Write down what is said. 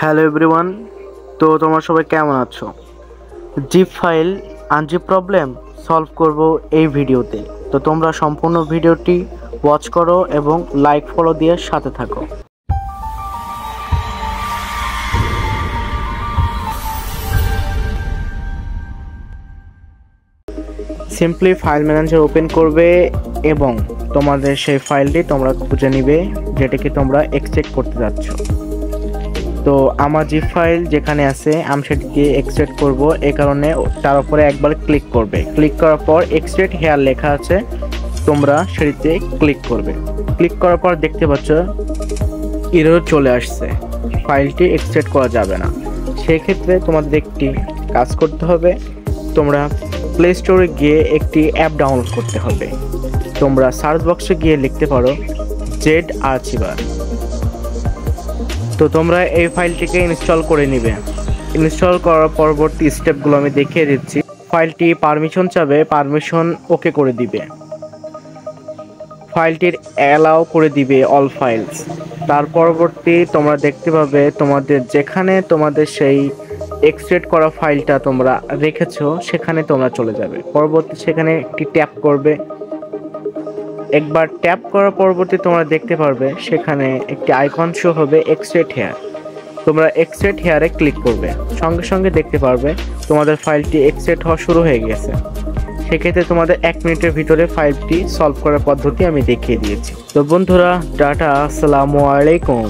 Hello everyone. তো তোমরা সবাই কেমন আছো? Zip file unzip problem solve করব এই ভিডিওতে। তো তোমরা সম্পূর্ণ ভিডিওটি ওয়াচ করো এবং লাইক ফলো দিয়ে সাথে থাকো। সিম্পলি ফাইল ম্যানেজার ওপেন করবে এবং তোমাদের সেই ফাইলটি তোমরা খুঁজে নিবে যেটাকে তোমরা এক্সট্রাক্ট করতে যাচ্ছ। তো আমার জিপ ফাইল যেখানে আছে আমি সেটিকে এক্সট্রাক্ট করব, এই কারণে তার উপরে একবার ক্লিক করবে। ক্লিক করার পর এক্সট্রাক্ট হেয়ার লেখা আছে, তোমরা সেটিতে ক্লিক করবে। ক্লিক করার পর দেখতে পাচ্ছ এরর চলে আসছে, ফাইলটি এক্সট্রাক্ট করা যাবে না। সেক্ষেত্রে তোমাদের একটি কাজ করতে হবে, তোমরা প্লে স্টোরে গিয়ে একটি অ্যাপ ডাউনলোড করতে হবে। তোমরা সার্চ বক্সে গিয়ে লিখতে পারো জেড আর্চিভার। তো তোমরা এই ফাইলটিকে ইনস্টল করে নিবে। ইনস্টল করার পরবর্তী স্টেপগুলো আমি দেখিয়ে দিচ্ছি। ফাইলটি পারমিশন চাবে, পারমিশন ওকে করে দিবে। ফাইলটির অ্যালাউ করে দিবে অল ফাইলস। তার পরবর্তী তোমরা দেখতে পাবে তোমাদের যেখানে তোমাদের সেই এক্সট্রাক্ট করা ফাইলটা তোমরা রেখেছো সেখানে তোমরা চলে যাবে। পরবর্তী সেখানে একটি ট্যাপ করবে। একবার ট্যাপ করার পরবর্তী তোমরা দেখতে পারবে সেখানে একটি আইকন শো হবে এক্সট্রাক্ট হেয়ার। তোমরা এক্সট্রাক্ট হেয়ারে ক্লিক করবে, সঙ্গে সঙ্গে দেখতে পারবে তোমাদের ফাইলটি এক্সট্রাক্ট হওয়া শুরু হয়ে গেছে। সেক্ষেত্রে তোমাদের 1 মিনিটের ভিতরে ফাইলটি সলভ করার পদ্ধতি আমি দেখিয়ে দিয়েছি। তো বন্ধুরা, টাটা, আসসালামু আলাইকুম।